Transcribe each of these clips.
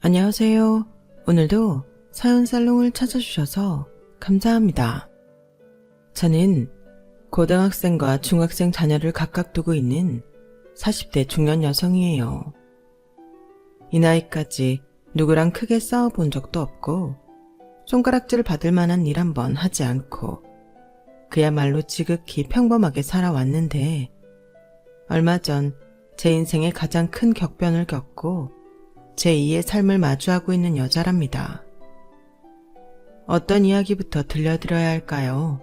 안녕하세요. 오늘도 사연살롱을 찾아주셔서 감사합니다. 저는 고등학생과 중학생 자녀를 각각 두고 있는 40대 중년 여성이에요. 이 나이까지 누구랑 크게 싸워본 적도 없고 손가락질 받을 만한 일 한 번 하지 않고 그야말로 지극히 평범하게 살아왔는데 얼마 전 제 인생의 가장 큰 격변을 겪고 제2의 삶을 마주하고 있는 여자랍니다. 어떤 이야기부터 들려드려야 할까요?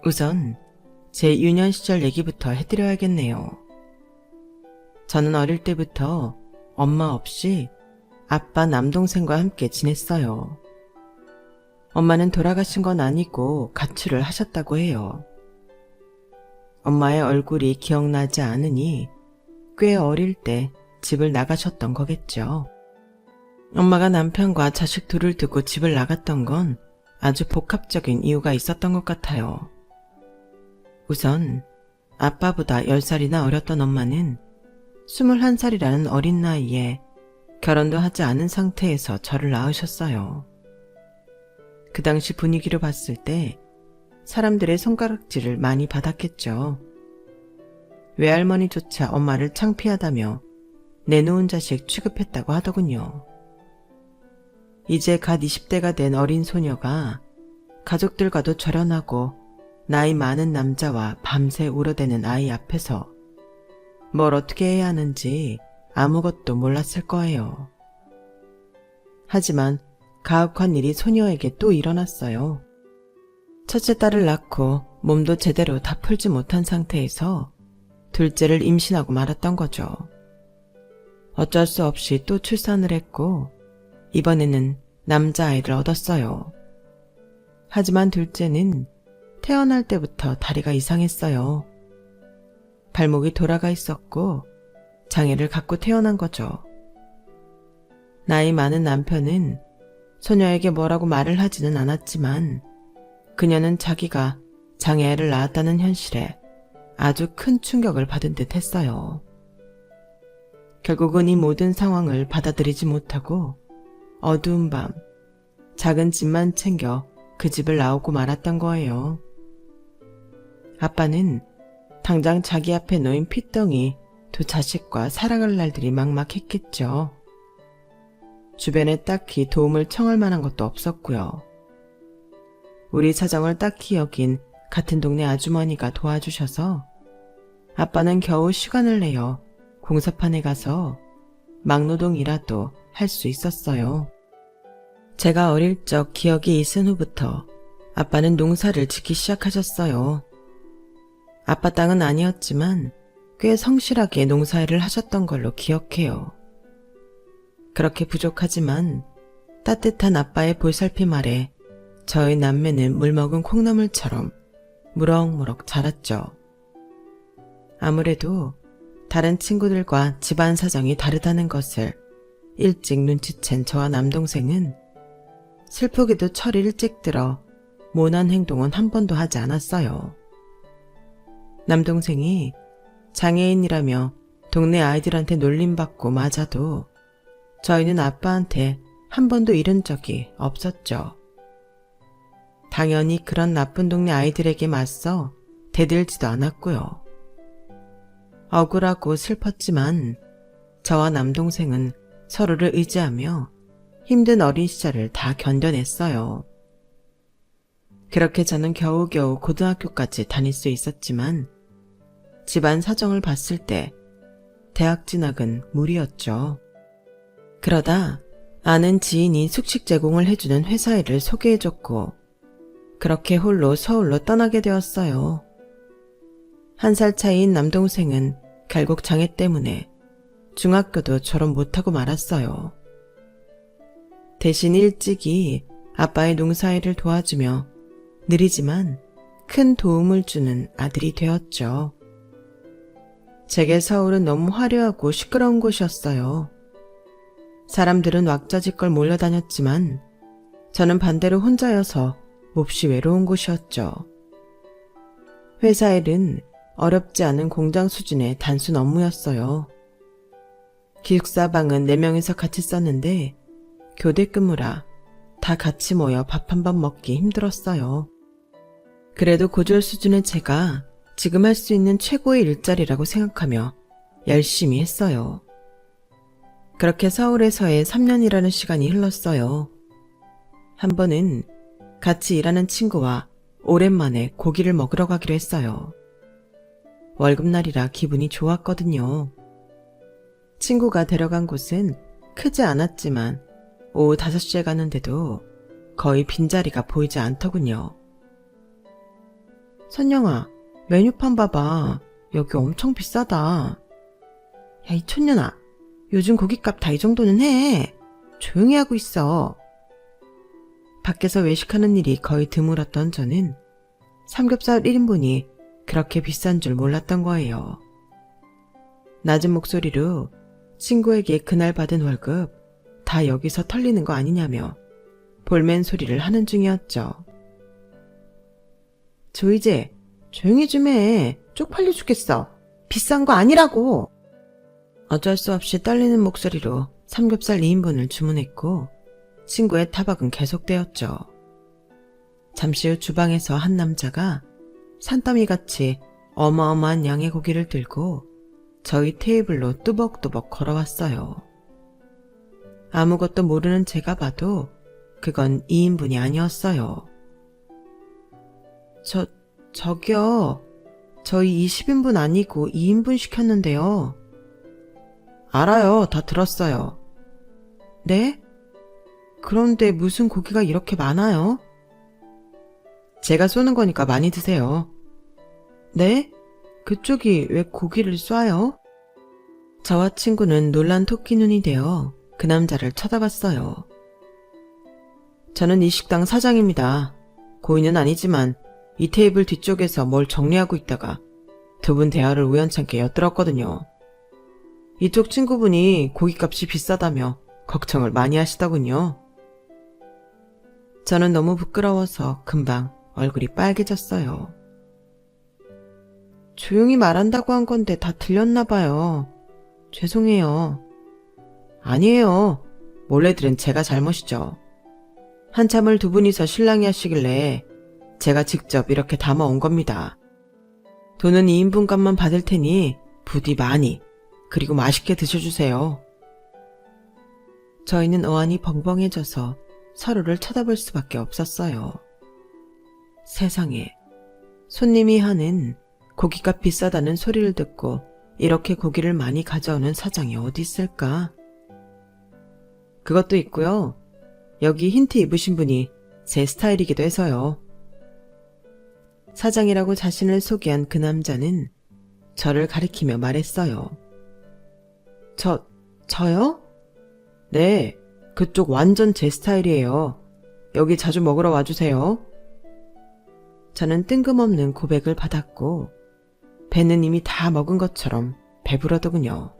우선 제 유년 시절 얘기부터 해드려야겠네요. 저는 어릴 때부터 엄마 없이 아빠 남동생과 함께 지냈어요. 엄마는 돌아가신 건 아니고 가출을 하셨다고 해요. 엄마의 얼굴이 기억나지 않으니 꽤 어릴 때 집을 나가셨던 거겠죠. 엄마가 남편과 자식 둘을 두고 집을 나갔던 건 아주 복합적인 이유가 있었던 것 같아요. 우선 아빠보다 10살이나 어렸던 엄마는 21살이라는 어린 나이에 결혼도 하지 않은 상태에서 저를 낳으셨어요. 그 당시 분위기로 봤을 때 사람들의 손가락질을 많이 받았겠죠. 외할머니조차 엄마를 창피하다며 내놓은 자식 취급했다고 하더군요. 이제 갓 20대가 된 어린 소녀가 가족들과도 절연하고 나이 많은 남자와 밤새 울어대는 아이 앞에서 뭘 어떻게 해야 하는지 아무것도 몰랐을 거예요. 하지만 가혹한 일이 소녀에게 또 일어났어요. 첫째 딸을 낳고 몸도 제대로 다 풀지 못한 상태에서 둘째를 임신하고 말았던 거죠. 어쩔 수 없이 또 출산을 했고 이번에는 남자아이를 얻었어요. 하지만 둘째는 태어날 때부터 다리가 이상했어요. 발목이 돌아가 있었고 장애를 갖고 태어난 거죠. 나이 많은 남편은 소녀에게 뭐라고 말을 하지는 않았지만 그녀는 자기가 장애아를 낳았다는 현실에 아주 큰 충격을 받은 듯 했어요. 결국은 이 모든 상황을 받아들이지 못하고 어두운 밤 작은 집만 챙겨 그 집을 나오고 말았던 거예요. 아빠는 당장 자기 앞에 놓인 핏덩이 두 자식과 살아갈 날들이 막막했겠죠. 주변에 딱히 도움을 청할 만한 것도 없었고요. 우리 사정을 딱히 여긴 같은 동네 아주머니가 도와주셔서 아빠는 겨우 시간을 내어 공사판에 가서 막노동이라도 할 수 있었어요. 제가 어릴 적 기억이 있은 후부터 아빠는 농사를 짓기 시작하셨어요. 아빠 땅은 아니었지만 꽤 성실하게 농사일을 하셨던 걸로 기억해요. 그렇게 부족하지만 따뜻한 아빠의 볼살핌 아래 저희 남매는 물먹은 콩나물처럼 무럭무럭 자랐죠. 아무래도 다른 친구들과 집안 사정이 다르다는 것을 일찍 눈치챈 저와 남동생은 슬프게도 철이 일찍 들어 모난 행동은 한 번도 하지 않았어요. 남동생이 장애인이라며 동네 아이들한테 놀림받고 맞아도 저희는 아빠한테 한 번도 이른 적이 없었죠. 당연히 그런 나쁜 동네 아이들에게 맞서 대들지도 않았고요. 억울하고 슬펐지만 저와 남동생은 서로를 의지하며 힘든 어린 시절을 다 견뎌냈어요. 그렇게 저는 겨우겨우 고등학교까지 다닐 수 있었지만 집안 사정을 봤을 때 대학 진학은 무리였죠. 그러다 아는 지인이 숙식 제공을 해주는 회사 일을 소개해줬고 그렇게 홀로 서울로 떠나게 되었어요. 1살 차이인 남동생은 결국 장애 때문에 중학교도 졸업 못하고 말았어요. 대신 일찍이 아빠의 농사일을 도와주며 느리지만 큰 도움을 주는 아들이 되었죠. 제게 서울은 너무 화려하고 시끄러운 곳이었어요. 사람들은 왁자지껄 몰려다녔지만 저는 반대로 혼자여서 몹시 외로운 곳이었죠. 회사 일은 어렵지 않은 공장 수준의 단순 업무였어요. 기숙사방은 4명이서 같이 썼는데 교대 근무라 다 같이 모여 밥 한 번 먹기 힘들었어요. 그래도 고졸 수준의 제가 지금 할 수 있는 최고의 일자리라고 생각하며 열심히 했어요. 그렇게 서울에서의 3년이라는 시간이 흘렀어요. 한 번은 같이 일하는 친구와 오랜만에 고기를 먹으러 가기로 했어요. 월급날이라 기분이 좋았거든요. 친구가 데려간 곳은 크지 않았지만 오후 5시에 가는데도 거의 빈자리가 보이지 않더군요. 선영아, 메뉴판 봐봐. 여기 엄청 비싸다. 야, 이 촌년아. 요즘 고깃값 다 이 정도는 해. 조용히 하고 있어. 밖에서 외식하는 일이 거의 드물었던 저는 삼겹살 1인분이 그렇게 비싼 줄 몰랐던 거예요. 낮은 목소리로 친구에게 그날 받은 월급 다 여기서 털리는 거 아니냐며 볼멘 소리를 하는 중이었죠. 조이제, 조용히 좀 해. 쪽팔려 죽겠어. 비싼 거 아니라고. 어쩔 수 없이 떨리는 목소리로 삼겹살 2인분을 주문했고 친구의 타박은 계속되었죠. 잠시 후 주방에서 한 남자가 산더미같이 어마어마한 양의 고기를 들고 저희 테이블로 뚜벅뚜벅 걸어왔어요. 아무것도 모르는 제가 봐도 그건 2인분이 아니었어요. 저기요. 저희 20인분 아니고 2인분 시켰는데요. 알아요. 다 들었어요. 네? 그런데 무슨 고기가 이렇게 많아요? 제가 쏘는 거니까 많이 드세요. 네? 그쪽이 왜 고기를 쏴요? 저와 친구는 놀란 토끼 눈이 되어 그 남자를 쳐다봤어요. 저는 이 식당 사장입니다. 고인은 아니지만 이 테이블 뒤쪽에서 뭘 정리하고 있다가 두 분 대화를 우연찮게 엿들었거든요. 이쪽 친구분이 고깃값이 비싸다며 걱정을 많이 하시더군요. 저는 너무 부끄러워서 금방 얼굴이 빨개졌어요. 조용히 말한다고 한 건데 다 들렸나 봐요. 죄송해요. 아니에요. 몰래 들은 제가 잘못이죠. 한참을 두 분이서 실랑이 하시길래 제가 직접 이렇게 담아온 겁니다. 돈은 2인분 값만 받을 테니 부디 많이 그리고 맛있게 드셔주세요. 저희는 어안이 벙벙해져서 서로를 쳐다볼 수밖에 없었어요. 세상에, 손님이 하는 고기값 비싸다는 소리를 듣고 이렇게 고기를 많이 가져오는 사장이 어디 있을까? 그것도 있고요. 여기 흰티 입으신 분이 제 스타일이기도 해서요. 사장이라고 자신을 소개한 그 남자는 저를 가리키며 말했어요. 저요? 네, 그쪽 완전 제 스타일이에요. 여기 자주 먹으러 와주세요. 저는 뜬금없는 고백을 받았고 배는 이미 다 먹은 것처럼 배부르더군요.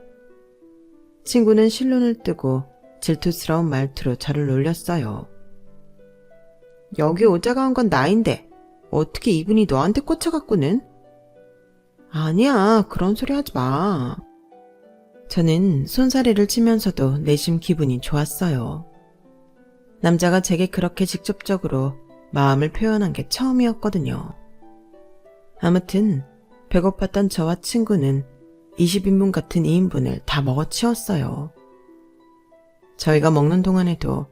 친구는 실눈을 뜨고 질투스러운 말투로 저를 놀렸어요. 여기 오자가 한 건 나인데 어떻게 이분이 너한테 꽂혀갖고는? 아니야, 그런 소리 하지 마. 저는 손사래를 치면서도 내심 기분이 좋았어요. 남자가 제게 그렇게 직접적으로 마음을 표현한 게 처음이었거든요. 아무튼 배고팠던 저와 친구는 20인분 같은 2인분을 다 먹어치웠어요. 저희가 먹는 동안에도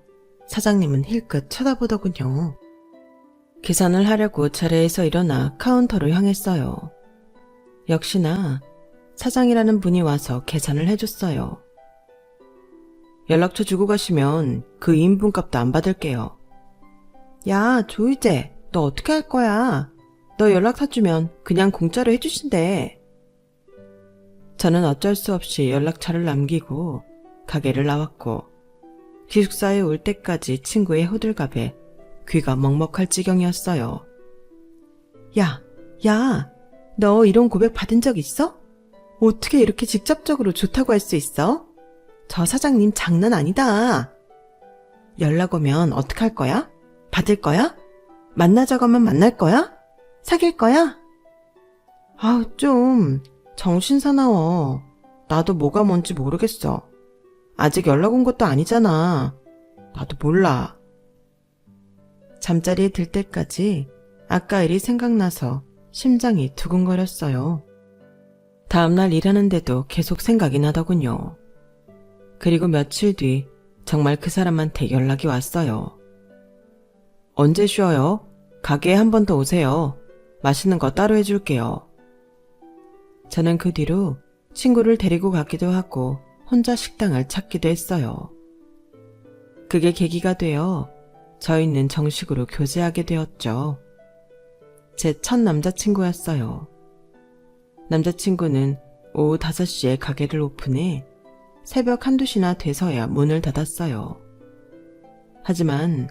사장님은 힐끗 쳐다보더군요. 계산을 하려고 자리에서 일어나 카운터로 향했어요. 역시나 사장이라는 분이 와서 계산을 해줬어요. 연락처 주고 가시면 그 2인분 값도 안 받을게요. 야, 조이제, 너 어떻게 할 거야? 너 연락처 주면 그냥 공짜로 해주신대. 저는 어쩔 수 없이 연락처를 남기고 가게를 나왔고 기숙사에 올 때까지 친구의 호들갑에 귀가 먹먹할 지경이었어요. 야, 너 이런 고백 받은 적 있어? 어떻게 이렇게 직접적으로 좋다고 할 수 있어? 저 사장님 장난 아니다. 연락 오면 어떡할 거야? 받을 거야? 만나자고 하면 만날 거야? 사귈 거야? 아우, 좀 정신 사나워. 나도 뭐가 뭔지 모르겠어. 아직 연락 온 것도 아니잖아. 나도 몰라. 잠자리에 들 때까지 아까 일이 생각나서 심장이 두근거렸어요. 다음날 일하는데도 계속 생각이 나더군요. 그리고 며칠 뒤 정말 그 사람한테 연락이 왔어요. 언제 쉬어요? 가게에 한 번 더 오세요. 맛있는 거 따로 해줄게요. 저는 그 뒤로 친구를 데리고 가기도 하고 혼자 식당을 찾기도 했어요. 그게 계기가 되어 저희는 정식으로 교제하게 되었죠. 제 첫 남자친구였어요. 남자친구는 오후 5시에 가게를 오픈해 새벽 1, 2시나 돼서야 문을 닫았어요. 하지만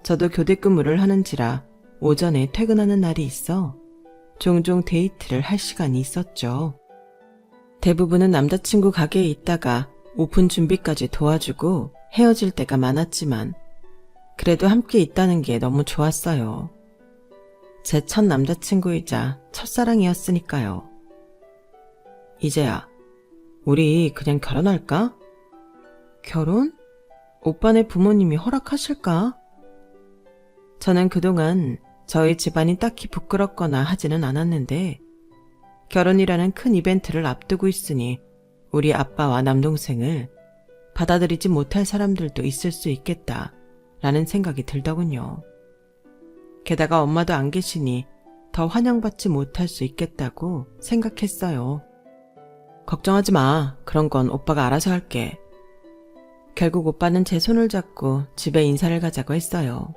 저도 교대 근무를 하는지라 오전에 퇴근하는 날이 있어 종종 데이트를 할 시간이 있었죠. 대부분은 남자친구 가게에 있다가 오픈 준비까지 도와주고 헤어질 때가 많았지만 그래도 함께 있다는 게 너무 좋았어요. 제 첫 남자친구이자 첫사랑이었으니까요. 이제야, 우리 그냥 결혼할까? 결혼? 오빠네 부모님이 허락하실까? 저는 그동안 저희 집안이 딱히 부끄럽거나 하지는 않았는데 결혼이라는 큰 이벤트를 앞두고 있으니 우리 아빠와 남동생을 받아들이지 못할 사람들도 있을 수 있겠다라는 생각이 들더군요. 게다가 엄마도 안 계시니 더 환영받지 못할 수 있겠다고 생각했어요. 걱정하지 마. 그런 건 오빠가 알아서 할게. 결국 오빠는 제 손을 잡고 집에 인사를 가자고 했어요.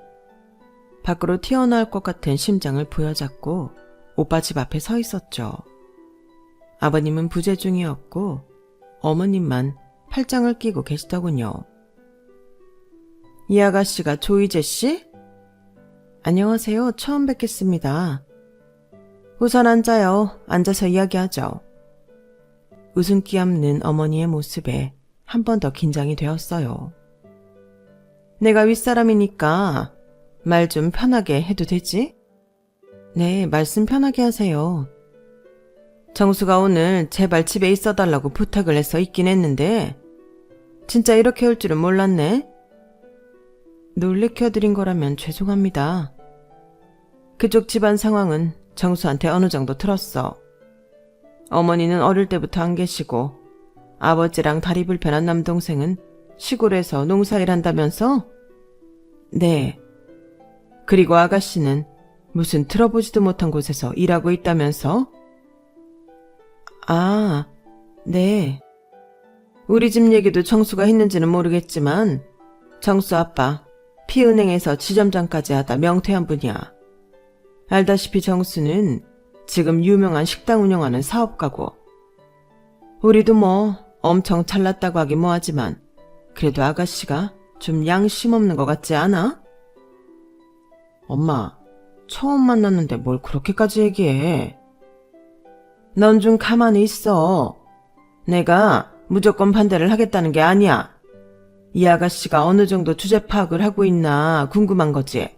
밖으로 튀어나올 것 같은 심장을 부여잡고 오빠 집 앞에 서 있었죠. 아버님은 부재 중이었고 어머님만 팔짱을 끼고 계시더군요. 이 아가씨가 조이제 씨? 안녕하세요. 처음 뵙겠습니다. 우선 앉아요. 앉아서 이야기하죠. 웃음기 없는 어머니의 모습에 한 번 더 긴장이 되었어요. 내가 윗사람이니까 말 좀 편하게 해도 되지? 네, 말씀 편하게 하세요. 정수가 오늘 제발 집에 있어달라고 부탁을 해서 있긴 했는데 진짜 이렇게 올 줄은 몰랐네. 놀래켜드린 거라면 죄송합니다. 그쪽 집안 상황은 정수한테 어느 정도 들었어. 어머니는 어릴 때부터 안 계시고 아버지랑 다리 불편한 남동생은 시골에서 농사일 한다면서? 네. 그리고 아가씨는 무슨 들어보지도 못한 곳에서 일하고 있다면서? 아, 네. 우리 집 얘기도 정수가 했는지는 모르겠지만 정수 아빠 피은행에서 지점장까지 하다 명퇴한 분이야. 알다시피 정수는 지금 유명한 식당 운영하는 사업가고 우리도 뭐 엄청 잘났다고 하긴 뭐하지만 그래도 아가씨가 좀 양심 없는 것 같지 않아? 엄마, 처음 만났는데 뭘 그렇게까지 얘기해. 넌 좀 가만히 있어. 내가 무조건 반대를 하겠다는 게 아니야. 이 아가씨가 어느 정도 주제 파악을 하고 있나 궁금한 거지.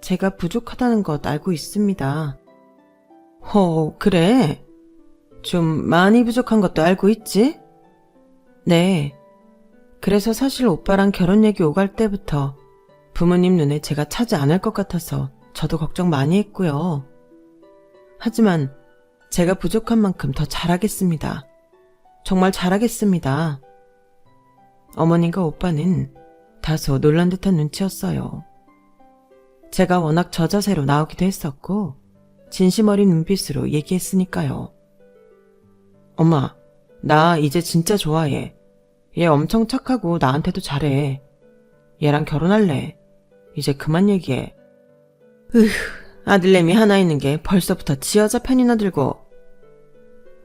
제가 부족하다는 것 알고 있습니다. 그래? 좀 많이 부족한 것도 알고 있지? 네. 그래서 사실 오빠랑 결혼 얘기 오갈 때부터 부모님 눈에 제가 차지 않을 것 같아서 저도 걱정 많이 했고요. 하지만 제가 부족한 만큼 더 잘하겠습니다. 정말 잘하겠습니다. 어머님과 오빠는 다소 놀란 듯한 눈치였어요. 제가 워낙 저자세로 나오기도 했었고 진심 어린 눈빛으로 얘기했으니까요. 엄마, 나 이제 진짜 좋아해. 얘 엄청 착하고 나한테도 잘해. 얘랑 결혼할래. 이제 그만 얘기해. 아들내미 하나 있는 게 벌써부터 지 여자 편이나 들고.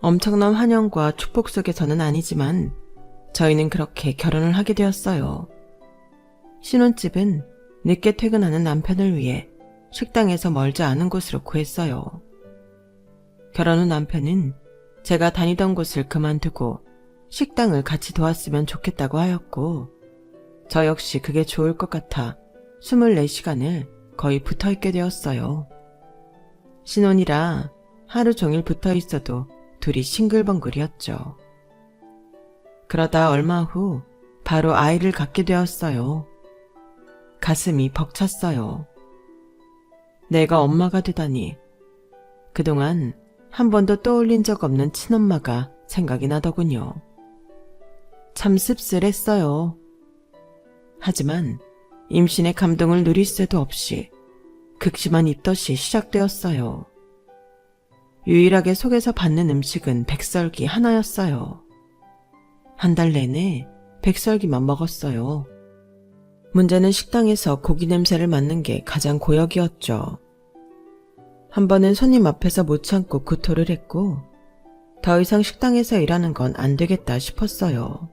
엄청난 환영과 축복 속에서는 아니지만 저희는 그렇게 결혼을 하게 되었어요. 신혼집은 늦게 퇴근하는 남편을 위해 식당에서 멀지 않은 곳으로 구했어요. 결혼 후 남편은 제가 다니던 곳을 그만두고 식당을 같이 도왔으면 좋겠다고 하였고 저 역시 그게 좋을 것 같아 24시간을 거의 붙어있게 되었어요. 신혼이라 하루 종일 붙어있어도 둘이 싱글벙글이었죠. 그러다 얼마 후 바로 아이를 갖게 되었어요. 가슴이 벅찼어요. 내가 엄마가 되다니. 그동안 한 번도 떠올린 적 없는 친엄마가 생각이 나더군요. 참 씁쓸했어요. 하지만 임신의 감동을 누릴 새도 없이 극심한 입덧이 시작되었어요. 유일하게 속에서 받는 음식은 백설기 하나였어요. 한 달 내내 백설기만 먹었어요. 문제는 식당에서 고기 냄새를 맡는 게 가장 고역이었죠. 한 번은 손님 앞에서 못 참고 구토를 했고 더 이상 식당에서 일하는 건 안 되겠다 싶었어요.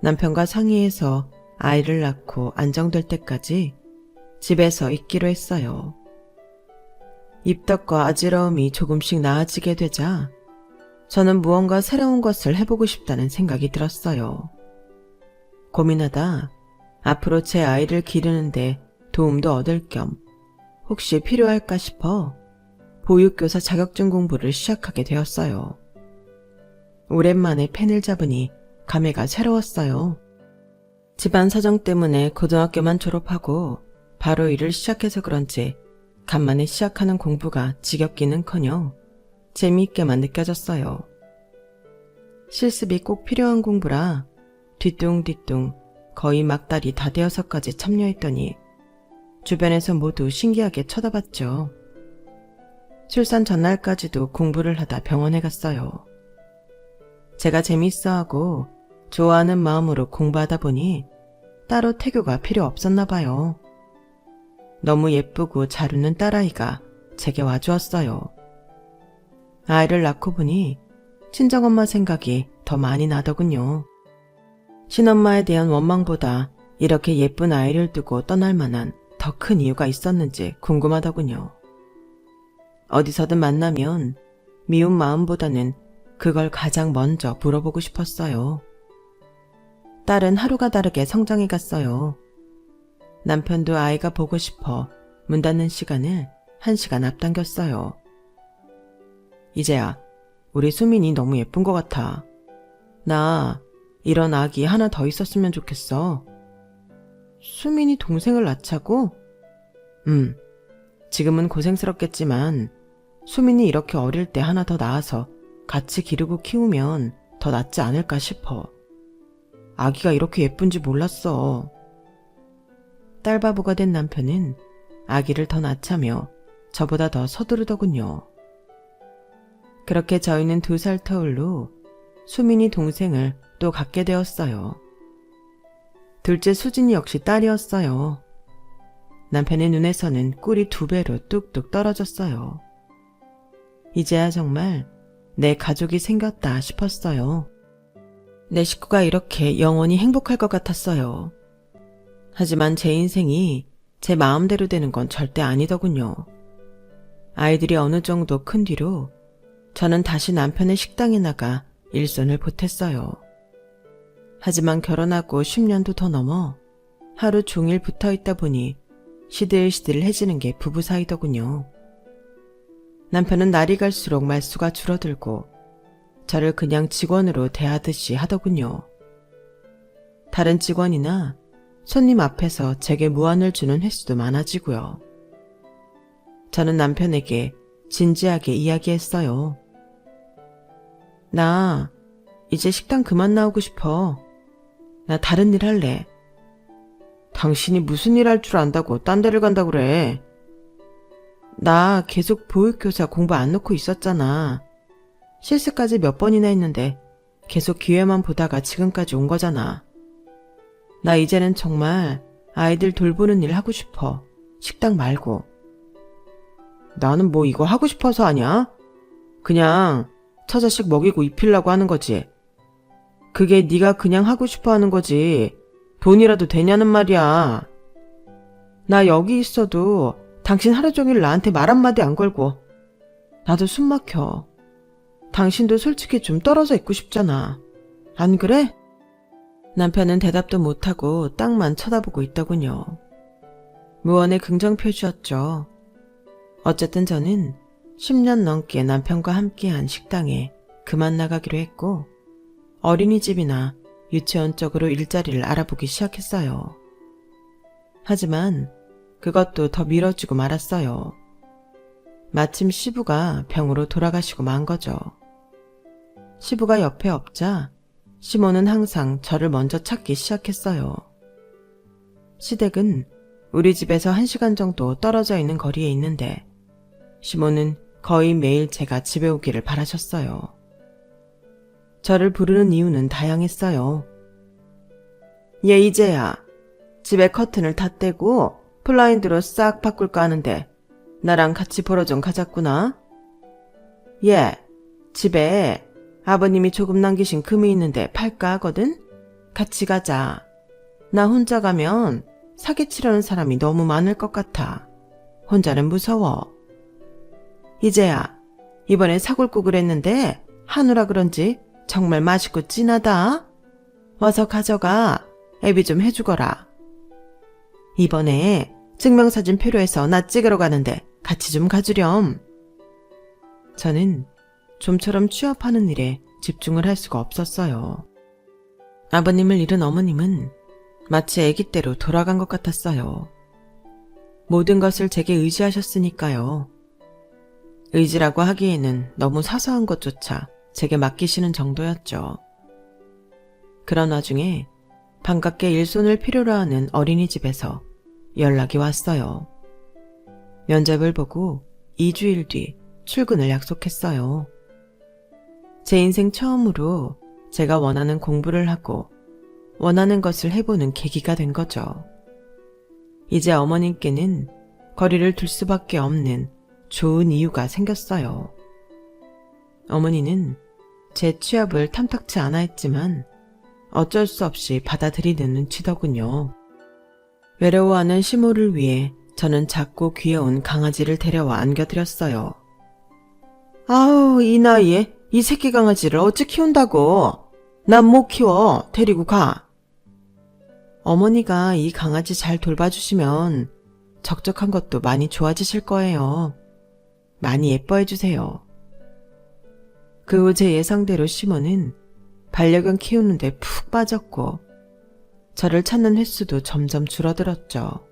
남편과 상의해서 아이를 낳고 안정될 때까지 집에서 있기로 했어요. 입덧과 어지러움이 조금씩 나아지게 되자 저는 무언가 새로운 것을 해보고 싶다는 생각이 들었어요. 고민하다 앞으로 제 아이를 기르는데 도움도 얻을 겸 혹시 필요할까 싶어 보육교사 자격증 공부를 시작하게 되었어요. 오랜만에 펜을 잡으니 감회가 새로웠어요. 집안 사정 때문에 고등학교만 졸업하고 바로 일을 시작해서 그런지 간만에 시작하는 공부가 지겹기는커녕 재미있게만 느껴졌어요. 실습이 꼭 필요한 공부라 뒤뚱뒤뚱 거의 막달이 다 되어서까지 참여했더니 주변에서 모두 신기하게 쳐다봤죠. 출산 전날까지도 공부를 하다 병원에 갔어요. 제가 재밌어하고 좋아하는 마음으로 공부하다 보니 따로 태교가 필요 없었나 봐요. 너무 예쁘고 잘 웃는 딸아이가 제게 와주었어요. 아이를 낳고 보니 친정엄마 생각이 더 많이 나더군요. 친엄마에 대한 원망보다 이렇게 예쁜 아이를 두고 떠날 만한 더 큰 이유가 있었는지 궁금하더군요. 어디서든 만나면 미운 마음보다는 그걸 가장 먼저 물어보고 싶었어요. 딸은 하루가 다르게 성장해 갔어요. 남편도 아이가 보고 싶어 문 닫는 시간을 1시간 앞당겼어요. 이제야 우리 수민이 너무 예쁜 것 같아. 나 이런 아기 하나 더 있었으면 좋겠어. 수민이 동생을 낳자고? 지금은 고생스럽겠지만 수민이 이렇게 어릴 때 하나 더 낳아서 같이 기르고 키우면 더 낫지 않을까 싶어. 아기가 이렇게 예쁜지 몰랐어. 딸바보가 된 남편은 아기를 더 낳자며 저보다 더 서두르더군요. 그렇게 저희는 2살 터울로 수민이 동생을 또 갖게 되었어요. 둘째 수진이 역시 딸이었어요. 남편의 눈에서는 꿀이 2배로 뚝뚝 떨어졌어요. 이제야 정말 내 가족이 생겼다 싶었어요. 내 식구가 이렇게 영원히 행복할 것 같았어요. 하지만 제 인생이 제 마음대로 되는 건 절대 아니더군요. 아이들이 어느 정도 큰 뒤로 저는 다시 남편의 식당에 나가 일손을 보탰어요. 하지만 결혼하고 10년도 더 넘어 하루 종일 붙어있다 보니 시들시들해지는 게 부부 사이더군요. 남편은 날이 갈수록 말수가 줄어들고 저를 그냥 직원으로 대하듯이 하더군요. 다른 직원이나 손님 앞에서 제게 무안을 주는 횟수도 많아지고요. 저는 남편에게 진지하게 이야기했어요. 나 이제 식당 그만 나오고 싶어. 나 다른 일 할래. 당신이 무슨 일 할 줄 안다고 딴 데를 간다고 그래. 나 계속 보육교사 공부 안 놓고 있었잖아. 실습까지 몇 번이나 했는데 계속 기회만 보다가 지금까지 온 거잖아. 나 이제는 정말 아이들 돌보는 일 하고 싶어. 식당 말고. 나는 뭐 이거 하고 싶어서 하냐? 그냥 처자식 먹이고 입히려고 하는 거지. 그게 네가 그냥 하고 싶어 하는 거지. 돈이라도 되냐는 말이야. 나 여기 있어도 당신 하루 종일 나한테 말 한마디 안 걸고 나도 숨 막혀. 당신도 솔직히 좀 떨어져 있고 싶잖아. 안 그래? 남편은 대답도 못하고 땅만 쳐다보고 있더군요. 무언의 긍정표시였죠. 어쨌든 저는 10년 넘게 남편과 함께한 식당에 그만 나가기로 했고 어린이집이나 유치원 쪽으로 일자리를 알아보기 시작했어요. 하지만 그것도 더 미뤄지고 말았어요. 마침 시부가 병으로 돌아가시고 만 거죠. 시부가 옆에 없자 시몬은 항상 저를 먼저 찾기 시작했어요. 시댁은 우리 집에서 1시간 정도 떨어져 있는 거리에 있는데 시몬은 거의 매일 제가 집에 오기를 바라셨어요. 저를 부르는 이유는 다양했어요. 얘 이제야, 집에 커튼을 다 떼고 블라인드로 싹 바꿀까 하는데 나랑 같이 보러 좀 가자꾸나? 얘, 집에 아버님이 조금 남기신 금이 있는데 팔까 하거든? 같이 가자. 나 혼자 가면 사기치려는 사람이 너무 많을 것 같아. 혼자는 무서워. 이제야, 이번에 사골국을 했는데 한우라 그런지 정말 맛있고 진하다. 와서 가져가. 애비 좀 해주거라. 이번에 증명사진 필요해서 나 찍으러 가는데 같이 좀 가주렴. 저는 좀처럼 취업하는 일에 집중을 할 수가 없었어요. 아버님을 잃은 어머님은 마치 아기 때로 돌아간 것 같았어요. 모든 것을 제게 의지하셨으니까요. 의지라고 하기에는 너무 사소한 것조차 제게 맡기시는 정도였죠. 그런 와중에 반갑게 일손을 필요로 하는 어린이집에서 연락이 왔어요. 면접을 보고 2주일 뒤 출근을 약속했어요. 제 인생 처음으로 제가 원하는 공부를 하고 원하는 것을 해보는 계기가 된 거죠. 이제 어머님께는 거리를 둘 수밖에 없는 좋은 이유가 생겼어요. 어머니는 제 취업을 탐탁치 않아 했지만 어쩔 수 없이 받아들이는 눈치더군요. 외로워하는 시모를 위해 저는 작고 귀여운 강아지를 데려와 안겨드렸어요. 아우, 이 나이에 이 새끼 강아지를 어찌 키운다고? 난 못 키워. 데리고 가. 어머니가 이 강아지 잘 돌봐주시면 적적한 것도 많이 좋아지실 거예요. 많이 예뻐해 주세요. 그 후 제 예상대로 시몬은 반려견 키우는데 푹 빠졌고 저를 찾는 횟수도 점점 줄어들었죠.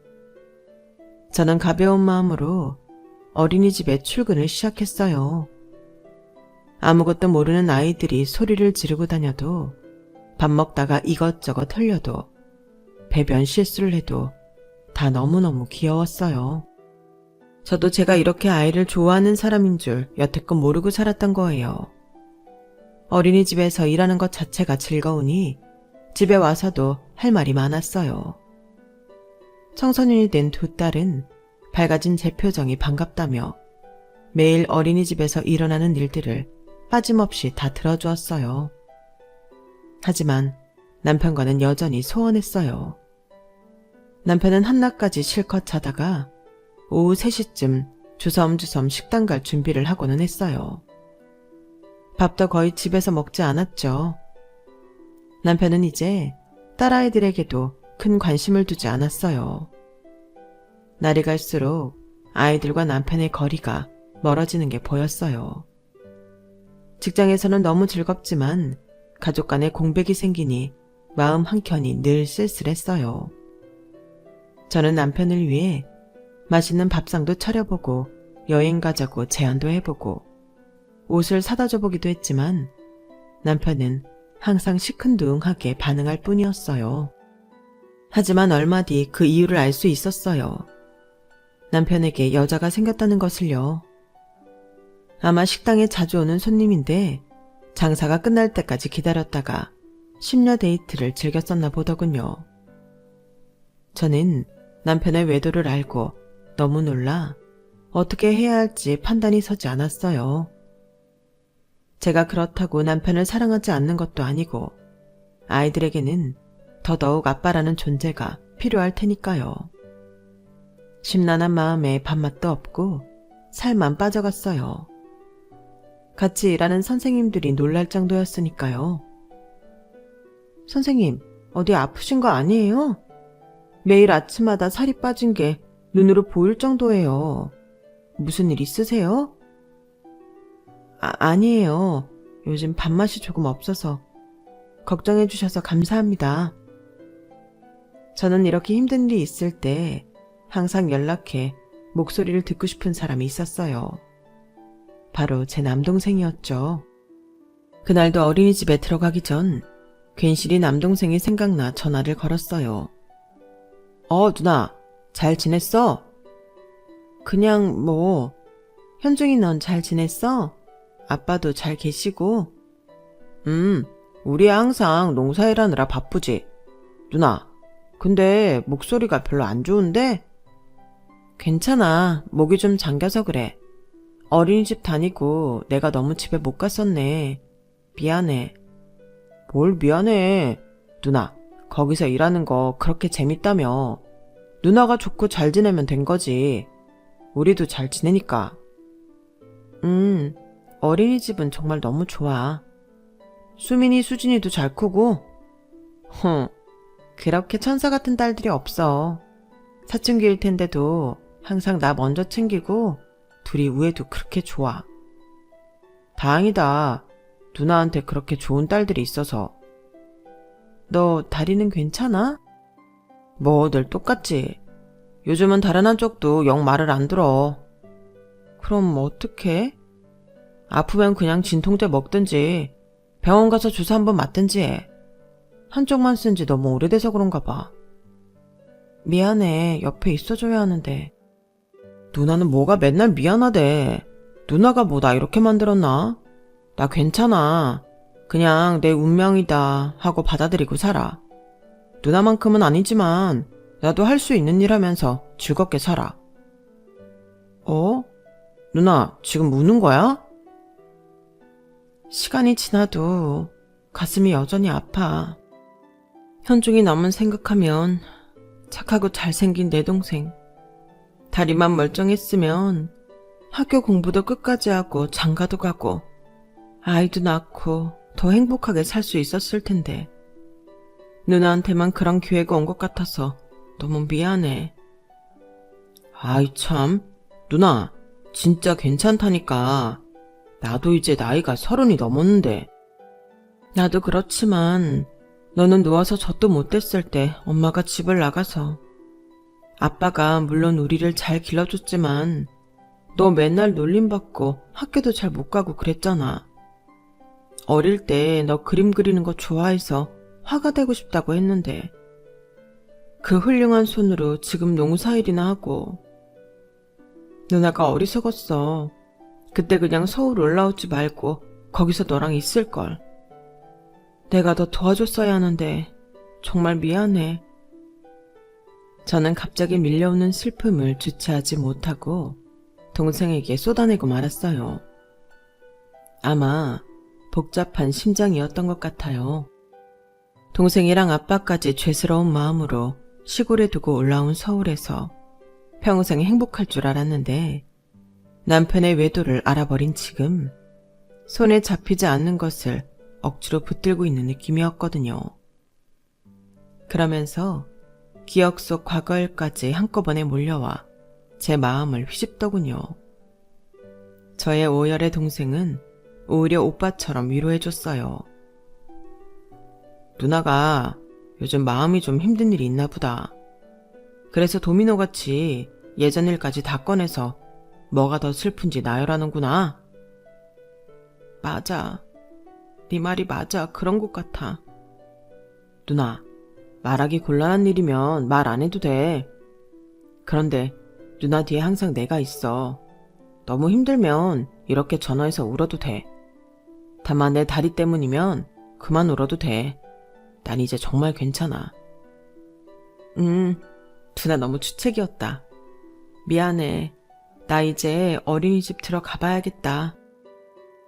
저는 가벼운 마음으로 어린이집에 출근을 시작했어요. 아무것도 모르는 아이들이 소리를 지르고 다녀도 밥 먹다가 이것저것 흘려도 배변 실수를 해도 다 너무너무 귀여웠어요. 저도 제가 이렇게 아이를 좋아하는 사람인 줄 여태껏 모르고 살았던 거예요. 어린이집에서 일하는 것 자체가 즐거우니 집에 와서도 할 말이 많았어요. 청소년이 된 두 딸은 밝아진 제 표정이 반갑다며 매일 어린이집에서 일어나는 일들을 빠짐없이 다 들어주었어요. 하지만 남편과는 여전히 소원했어요. 남편은 한낮까지 실컷 자다가 오후 3시쯤 주섬주섬 식당 갈 준비를 하고는 했어요. 밥도 거의 집에서 먹지 않았죠. 남편은 이제 딸아이들에게도 큰 관심을 두지 않았어요. 날이 갈수록 아이들과 남편의 거리가 멀어지는 게 보였어요. 직장에서는 너무 즐겁지만 가족 간에 공백이 생기니 마음 한켠이 늘 쓸쓸했어요. 저는 남편을 위해 맛있는 밥상도 차려보고 여행 가자고 제안도 해보고 옷을 사다 줘보기도 했지만 남편은 항상 시큰둥하게 반응할 뿐이었어요. 하지만 얼마 뒤 그 이유를 알 수 있었어요. 남편에게 여자가 생겼다는 것을요. 아마 식당에 자주 오는 손님인데 장사가 끝날 때까지 기다렸다가 심야 데이트를 즐겼었나 보더군요. 저는 남편의 외도를 알고 너무 놀라 어떻게 해야 할지 판단이 서지 않았어요. 제가 그렇다고 남편을 사랑하지 않는 것도 아니고 아이들에게는 더더욱 아빠라는 존재가 필요할 테니까요. 심란한 마음에 밥맛도 없고 살만 빠져갔어요. 같이 일하는 선생님들이 놀랄 정도였으니까요. 선생님, 어디 아프신 거 아니에요? 매일 아침마다 살이 빠진 게 눈으로 보일 정도예요. 무슨 일 있으세요? 아니에요. 요즘 밥맛이 조금 없어서. 걱정해주셔서 감사합니다. 저는 이렇게 힘든 일이 있을 때 항상 연락해 목소리를 듣고 싶은 사람이 있었어요. 바로 제 남동생이었죠. 그날도 어린이집에 들어가기 전 괜시리 남동생이 생각나 전화를 걸었어요. 누나, 잘 지냈어? 그냥 뭐, 현중이 넌 잘 지냈어? 아빠도 잘 계시고? 우리 항상 농사일하느라 바쁘지. 누나, 근데 목소리가 별로 안 좋은데? 괜찮아, 목이 좀 잠겨서 그래. 어린이집 다니고 내가 너무 집에 못 갔었네. 미안해. 뭘 미안해. 누나, 거기서 일하는 거 그렇게 재밌다며. 누나가 좋고 잘 지내면 된 거지. 우리도 잘 지내니까. 어린이집은 정말 너무 좋아. 수민이, 수진이도 잘 크고. 그렇게 천사 같은 딸들이 없어. 사춘기일 텐데도 항상 나 먼저 챙기고 둘이 우애도 그렇게 좋아. 다행이다. 누나한테 그렇게 좋은 딸들이 있어서. 너 다리는 괜찮아? 뭐 늘 똑같지. 요즘은 다른 한쪽도 영 말을 안 들어. 그럼 어떡해? 아프면 그냥 진통제 먹든지 병원 가서 주사 한번 맞든지 해. 한쪽만 쓴 지 너무 오래돼서 그런가 봐. 미안해. 옆에 있어줘야 하는데. 누나는 뭐가 맨날 미안하대. 누나가 뭐 나 이렇게 만들었나? 나 괜찮아. 그냥 내 운명이다 하고 받아들이고 살아. 누나만큼은 아니지만 나도 할 수 있는 일 하면서 즐겁게 살아. 누나 지금 우는 거야? 시간이 지나도 가슴이 여전히 아파. 현중이 남은 생각하면 착하고 잘생긴 내 동생. 다리만 멀쩡했으면 학교 공부도 끝까지 하고 장가도 가고 아이도 낳고 더 행복하게 살 수 있었을 텐데. 누나한테만 그런 기회가 온 것 같아서 너무 미안해. 아이 참, 누나 진짜 괜찮다니까. 나도 이제 나이가 30이 넘었는데. 나도 그렇지만 너는 누워서 젖도 못 댔을 때 엄마가 집을 나가서. 아빠가 물론 우리를 잘 길러줬지만 너 맨날 놀림받고 학교도 잘 못 가고 그랬잖아. 어릴 때 너 그림 그리는 거 좋아해서 화가 되고 싶다고 했는데 그 훌륭한 손으로 지금 농사일이나 하고. 누나가 어리석었어. 그때 그냥 서울 올라오지 말고 거기서 너랑 있을걸. 내가 너 도와줬어야 하는데 정말 미안해. 저는 갑자기 밀려오는 슬픔을 주체하지 못하고 동생에게 쏟아내고 말았어요. 아마 복잡한 심장이었던 것 같아요. 동생이랑 아빠까지 죄스러운 마음으로 시골에 두고 올라온 서울에서 평생 행복할 줄 알았는데 남편의 외도를 알아버린 지금 손에 잡히지 않는 것을 억지로 붙들고 있는 느낌이었거든요. 그러면서 기억 속 과거일까지 한꺼번에 몰려와 제 마음을 휘집더군요. 저의 오열의 동생은 오히려 오빠처럼 위로해줬어요. 누나가 요즘 마음이 좀 힘든 일이 있나 보다. 그래서 도미노같이 예전 일까지 다 꺼내서 뭐가 더 슬픈지 나열하는구나. 맞아. 네 말이 맞아. 그런 것 같아. 누나, 말하기 곤란한 일이면 말 안 해도 돼. 그런데 누나 뒤에 항상 내가 있어. 너무 힘들면 이렇게 전화해서 울어도 돼. 다만 내 다리 때문이면 그만 울어도 돼. 난 이제 정말 괜찮아. 누나 너무 주책이었다. 미안해. 나 이제 어린이집 들어가 봐야겠다.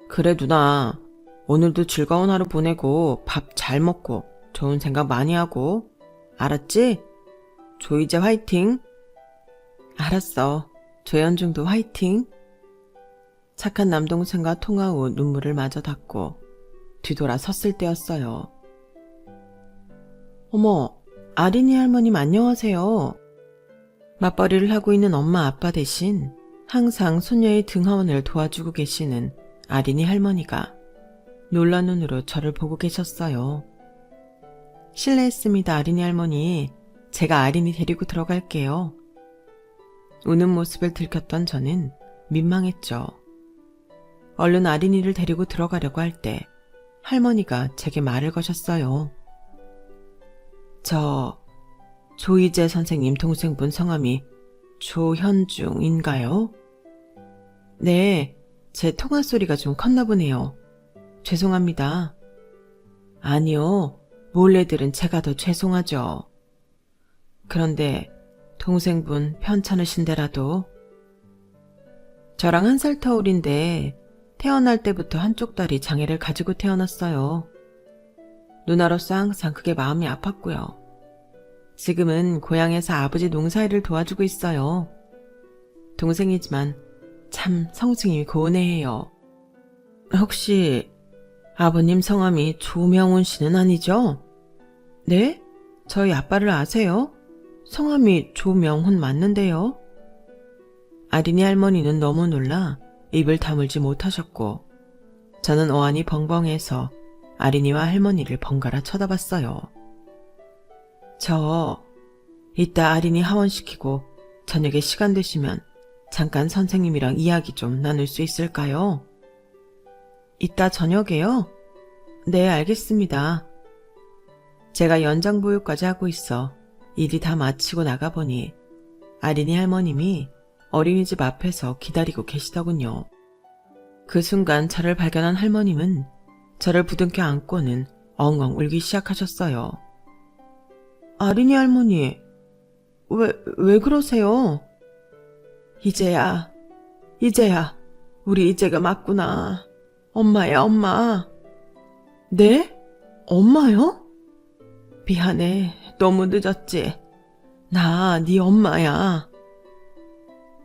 그래 누나. 오늘도 즐거운 하루 보내고 밥 잘 먹고 좋은 생각 많이 하고. 알았지? 조이제 화이팅. 알았어. 조현중도 화이팅. 착한 남동생과 통화 후 눈물을 마저 닦고 뒤돌아 섰을 때였어요. 어머, 아린이 할머님 안녕하세요. 맞벌이를 하고 있는 엄마 아빠 대신 항상 손녀의 등하원을 도와주고 계시는 아린이 할머니가 놀란 눈으로 저를 보고 계셨어요. 실례했습니다, 아린이 할머니. 제가 아린이 데리고 들어갈게요. 우는 모습을 들켰던 저는 민망했죠. 얼른 아린이를 데리고 들어가려고 할 때 할머니가 제게 말을 거셨어요. 조희재 선생님 동생분 성함이 조현중인가요? 네, 제 통화 소리가 좀 컸나 보네요. 죄송합니다. 아니요, 몰래 들은 제가 더 죄송하죠. 그런데 동생분 편찮으신데라도. 저랑 1살 터울인데 태어날 때부터 한쪽 다리 장애를 가지고 태어났어요. 누나로서 항상 그게 마음이 아팠고요. 지금은 고향에서 아버지 농사일을 도와주고 있어요. 동생이지만 참 성승이 고운해해요. 혹시 아버님 성함이 조명훈 씨는 아니죠? 네? 저희 아빠를 아세요? 성함이 조명훈 맞는데요. 아린이 할머니는 너무 놀라 입을 다물지 못하셨고 저는 어안이 벙벙해서 아린이와 할머니를 번갈아 쳐다봤어요. 이따 아린이 하원시키고 저녁에 시간 되시면 잠깐 선생님이랑 이야기 좀 나눌 수 있을까요? 이따 저녁에요? 네, 알겠습니다. 제가 연장보육까지 하고 있어 일이 다 마치고 나가보니 아린이 할머님이 어린이집 앞에서 기다리고 계시더군요. 그 순간 저를 발견한 할머님은 저를 부둥켜 안고는 엉엉 울기 시작하셨어요. 아린이 할머니, 왜 그러세요? 이제야, 우리 이제가 맞구나. 엄마야, 엄마. 네? 엄마요? 미안해, 너무 늦었지. 나 네 엄마야.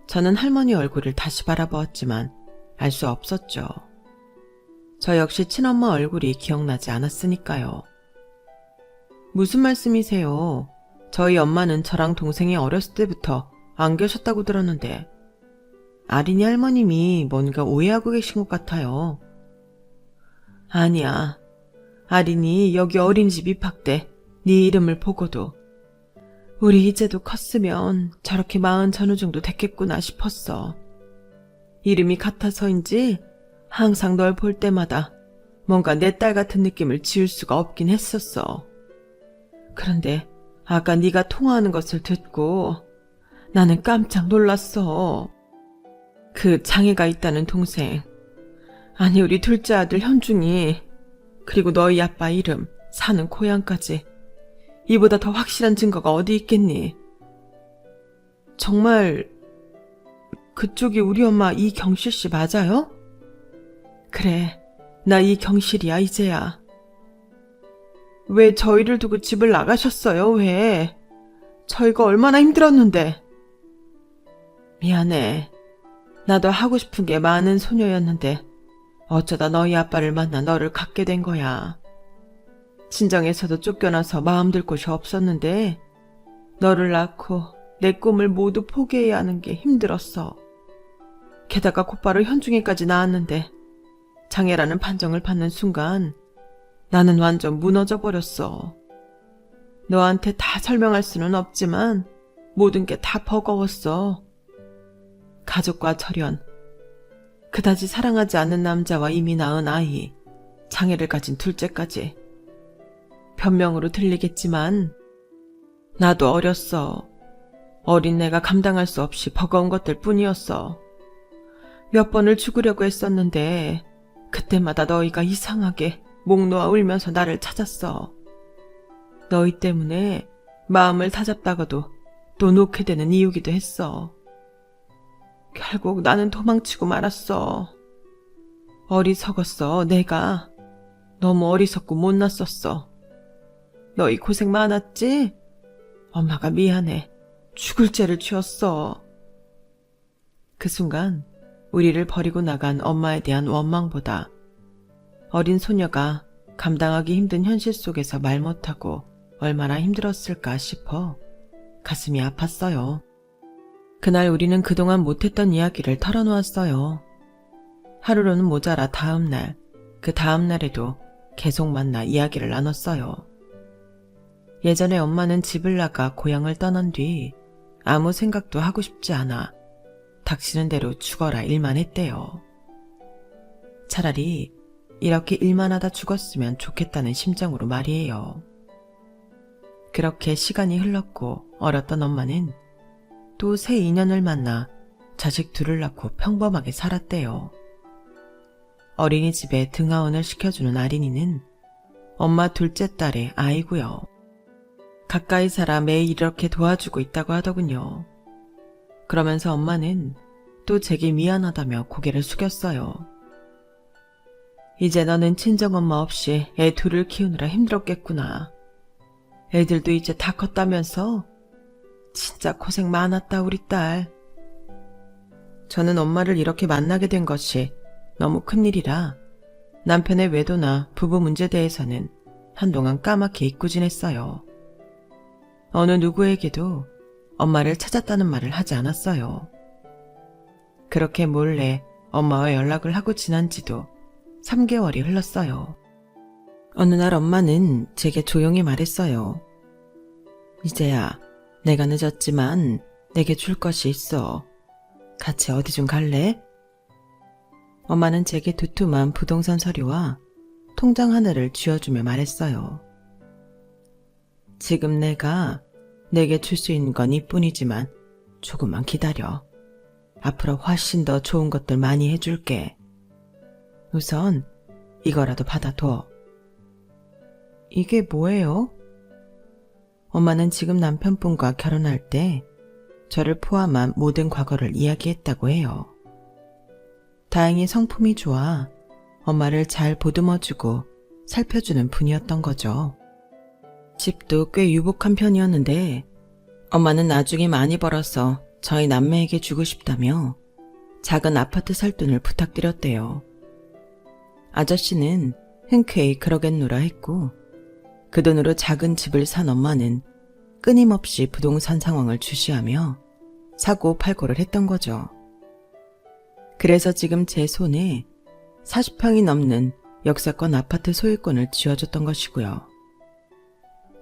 저는 할머니 얼굴을 다시 바라보았지만 알 수 없었죠. 저 역시 친엄마 얼굴이 기억나지 않았으니까요. 무슨 말씀이세요? 저희 엄마는 저랑 동생이 어렸을 때부터 안 계셨다고 들었는데 아린이 할머님이 뭔가 오해하고 계신 것 같아요. 아니야. 아린이 여기 어린이집 입학 때 네 이름을 보고도 우리 이제도 컸으면 저렇게 40 전후 정도 됐겠구나 싶었어. 이름이 같아서인지 항상 널 볼 때마다 뭔가 내 딸 같은 느낌을 지울 수가 없긴 했었어. 그런데 아까 네가 통화하는 것을 듣고 나는 깜짝 놀랐어. 그 장애가 있다는 동생, 아니 우리 둘째 아들 현중이, 그리고 너희 아빠 이름, 사는 고향까지 이보다 더 확실한 증거가 어디 있겠니? 정말 그쪽이 우리 엄마 이경실 씨 맞아요? 그래, 나 이경실이야 이제야. 왜 저희를 두고 집을 나가셨어요? 왜? 저희가 얼마나 힘들었는데. 미안해. 나도 하고 싶은 게 많은 소녀였는데 어쩌다 너희 아빠를 만나 너를 갖게 된 거야. 친정에서도 쫓겨나서 마음 들 곳이 없었는데 너를 낳고 내 꿈을 모두 포기해야 하는 게 힘들었어. 게다가 곧바로 현중이까지 낳았는데 장애라는 판정을 받는 순간 나는 완전 무너져 버렸어. 너한테 다 설명할 수는 없지만 모든 게 다 버거웠어. 가족과 절연, 그다지 사랑하지 않는 남자와 이미 낳은 아이, 장애를 가진 둘째까지. 변명으로 들리겠지만 나도 어렸어. 어린 내가 감당할 수 없이 버거운 것들 뿐이었어. 몇 번을 죽으려고 했었는데 그때마다 너희가 이상하게 목 놓아 울면서 나를 찾았어. 너희 때문에 마음을 다잡다가도 또 놓게 되는 이유기도 했어. 결국 나는 도망치고 말았어. 어리석었어. 내가 너무 어리석고 못났었어. 너희 고생 많았지? 엄마가 미안해. 죽을 죄를 지었어. 그 순간 우리를 버리고 나간 엄마에 대한 원망보다 어린 소녀가 감당하기 힘든 현실 속에서 말 못하고 얼마나 힘들었을까 싶어 가슴이 아팠어요. 그날 우리는 그동안 못했던 이야기를 털어놓았어요. 하루로는 모자라 다음날, 그 다음날에도 계속 만나 이야기를 나눴어요. 예전에 엄마는 집을 나가 고향을 떠난 뒤 아무 생각도 하고 싶지 않아 닥치는 대로 죽어라 일만 했대요. 차라리 이렇게 일만 하다 죽었으면 좋겠다는 심정으로 말이에요. 그렇게 시간이 흘렀고 어렸던 엄마는 또 새 인연을 만나 자식 둘을 낳고 평범하게 살았대요. 어린이집에 등하원을 시켜주는 아린이는 엄마 둘째 딸의 아이고요. 가까이 살아 매일 이렇게 도와주고 있다고 하더군요. 그러면서 엄마는 또 제게 미안하다며 고개를 숙였어요. 이제 너는 친정엄마 없이 애 둘을 키우느라 힘들었겠구나. 애들도 이제 다 컸다면서? 진짜 고생 많았다 우리 딸. 저는 엄마를 이렇게 만나게 된 것이 너무 큰일이라 남편의 외도나 부부 문제에 대해서는 한동안 까맣게 잊고 지냈어요. 어느 누구에게도 엄마를 찾았다는 말을 하지 않았어요. 그렇게 몰래 엄마와 연락을 하고 지난 지도 3개월이 흘렀어요. 어느 날 엄마는 제게 조용히 말했어요. 이제야 내가 늦었지만 내게 줄 것이 있어. 같이 어디 좀 갈래? 엄마는 제게 두툼한 부동산 서류와 통장 하나를 쥐어주며 말했어요. 지금 내게 줄 수 있는 건 이뿐이지만 조금만 기다려. 앞으로 훨씬 더 좋은 것들 많이 해줄게. 우선 이거라도 받아둬. 이게 뭐예요? 엄마는 지금 남편분과 결혼할 때 저를 포함한 모든 과거를 이야기했다고 해요. 다행히 성품이 좋아 엄마를 잘 보듬어주고 살펴주는 분이었던 거죠. 집도 꽤 유복한 편이었는데 엄마는 나중에 많이 벌어서 저희 남매에게 주고 싶다며 작은 아파트 살 돈을 부탁드렸대요. 아저씨는 흔쾌히 그러겠노라 했고 그 돈으로 작은 집을 산 엄마는 끊임없이 부동산 상황을 주시하며 사고 팔고를 했던 거죠. 그래서 지금 제 손에 40평이 넘는 역세권 아파트 소유권을 쥐어줬던 것이고요.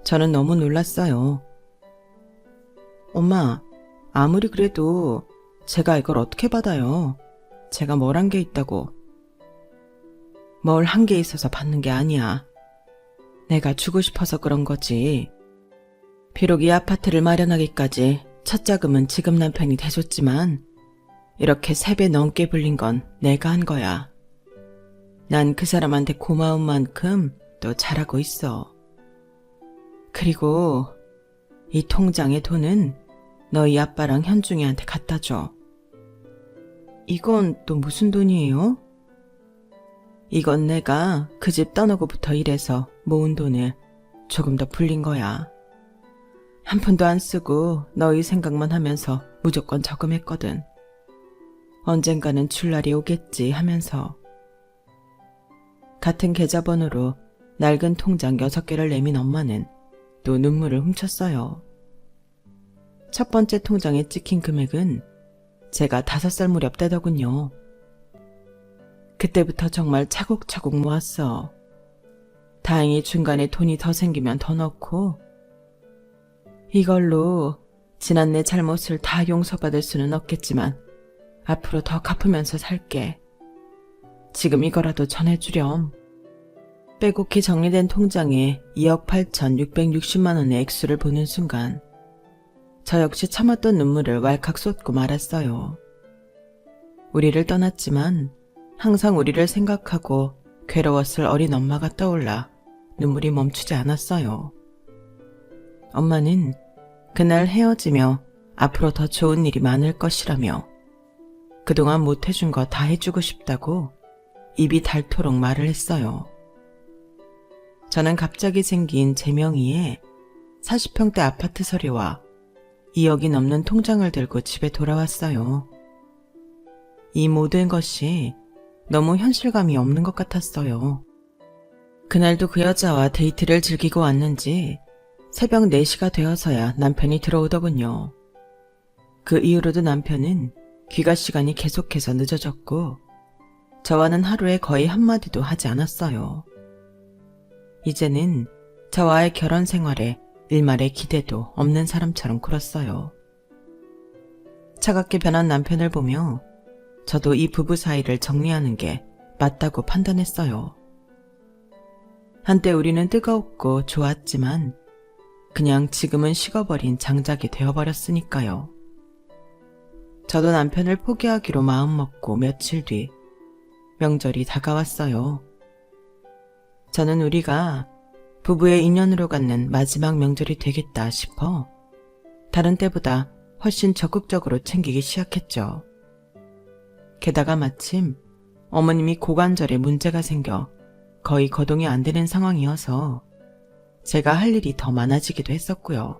저는 너무 놀랐어요. 엄마, 아무리 그래도 제가 이걸 어떻게 받아요? 제가 뭘 한 게 있다고. 뭘 한 게 있어서 받는 게 아니야. 내가 주고 싶어서 그런 거지. 비록 이 아파트를 마련하기까지 첫 자금은 지금 남편이 대줬지만 이렇게 3배 넘게 불린 건 내가 한 거야. 난 그 사람한테 고마운 만큼 또 잘하고 있어. 그리고 이 통장의 돈은 너희 아빠랑 현중이한테 갖다 줘. 이건 또 무슨 돈이에요? 이건 내가 그 집 떠나고부터 일해서 모은 돈을 조금 더 불린 거야. 한 푼도 안 쓰고 너희 생각만 하면서 무조건 저금했거든. 언젠가는 줄 날이 오겠지 하면서. 같은 계좌번호로 낡은 통장 6개를 내민 엄마는 또 눈물을 훔쳤어요. 첫 번째 통장에 찍힌 금액은 제가 5살 무렵 때더군요. 그때부터 정말 차곡차곡 모았어. 다행히 중간에 돈이 더 생기면 더 넣고 이걸로 지난 내 잘못을 다 용서받을 수는 없겠지만 앞으로 더 갚으면서 살게. 지금 이거라도 전해주렴. 빼곡히 정리된 통장에 2억 8,660만 원의 액수를 보는 순간 저 역시 참았던 눈물을 왈칵 쏟고 말았어요. 우리를 떠났지만 항상 우리를 생각하고 괴로웠을 어린 엄마가 떠올라 눈물이 멈추지 않았어요. 엄마는 그날 헤어지며 앞으로 더 좋은 일이 많을 것이라며 그동안 못해준 거 다 해주고 싶다고 입이 닳도록 말을 했어요. 저는 갑자기 생긴 제 명의의 40평대 아파트 서류와 2억이 넘는 통장을 들고 집에 돌아왔어요. 이 모든 것이 너무 현실감이 없는 것 같았어요. 그날도 그 여자와 데이트를 즐기고 왔는지 새벽 4시가 되어서야 남편이 들어오더군요. 그 이후로도 남편은 귀가 시간이 계속해서 늦어졌고 저와는 하루에 거의 한마디도 하지 않았어요. 이제는 저와의 결혼 생활에 일말의 기대도 없는 사람처럼 굴었어요. 차갑게 변한 남편을 보며 저도 이 부부 사이를 정리하는 게 맞다고 판단했어요. 한때 우리는 뜨거웠고 좋았지만 그냥 지금은 식어버린 장작이 되어버렸으니까요. 저도 남편을 포기하기로 마음먹고 며칠 뒤 명절이 다가왔어요. 저는 우리가 부부의 인연으로 갖는 마지막 명절이 되겠다 싶어 다른 때보다 훨씬 적극적으로 챙기기 시작했죠. 게다가 마침 어머님이 고관절에 문제가 생겨 거의 거동이 안 되는 상황이어서 제가 할 일이 더 많아지기도 했었고요.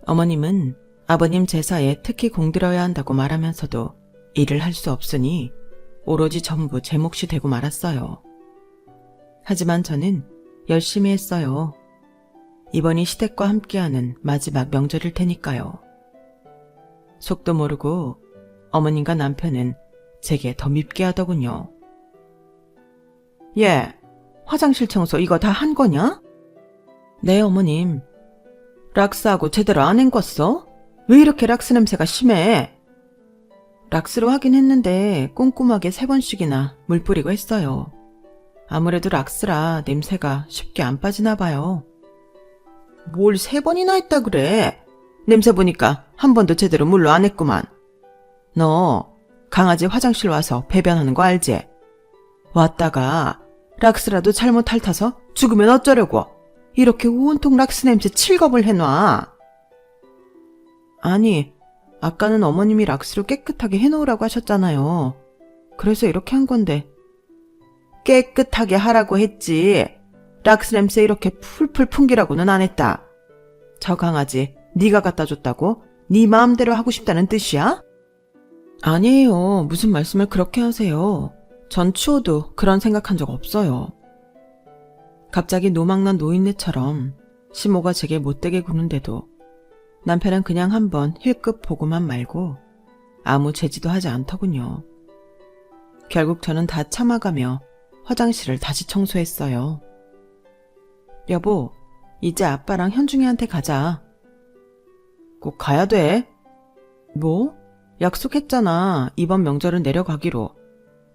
어머님은 아버님 제사에 특히 공들여야 한다고 말하면서도 일을 할 수 없으니 오로지 전부 제 몫이 되고 말았어요. 하지만 저는 열심히 했어요. 이번이 시댁과 함께하는 마지막 명절일 테니까요. 속도 모르고 어머님과 남편은 제게 더 밉게 하더군요. 얘, 화장실 청소 이거 다 한 거냐? 네, 어머님. 락스하고 제대로 안 헹궜어? 왜 이렇게 락스 냄새가 심해? 락스로 하긴 했는데 꼼꼼하게 3번씩이나 물 뿌리고 했어요. 아무래도 락스라 냄새가 쉽게 안 빠지나 봐요. 뭘 3번이나 했다 그래? 냄새 보니까 한 번도 제대로 물로 안 했구만. 너 강아지 화장실 와서 배변하는 거 알지? 왔다가 락스라도 잘못 핥아서 죽으면 어쩌려고? 이렇게 온통 락스 냄새 칠겁을 해놔. 아니, 아까는 어머님이 락스로 깨끗하게 해놓으라고 하셨잖아요. 그래서 이렇게 한 건데. 깨끗하게 하라고 했지. 락스 냄새 이렇게 풀풀 풍기라고는 안 했다. 저 강아지 네가 갖다 줬다고? 네 마음대로 하고 싶다는 뜻이야? 아니에요. 무슨 말씀을 그렇게 하세요. 전 추워도 그런 생각한 적 없어요. 갑자기 노망난 노인네처럼 시모가 제게 못되게 구는데도 남편은 그냥 한번 힐끗 보고만 말고 아무 제지도 하지 않더군요. 결국 저는 다 참아가며 화장실을 다시 청소했어요. 여보, 이제 아빠랑 현중이한테 가자. 꼭 가야 돼? 뭐? 약속했잖아. 이번 명절은 내려가기로.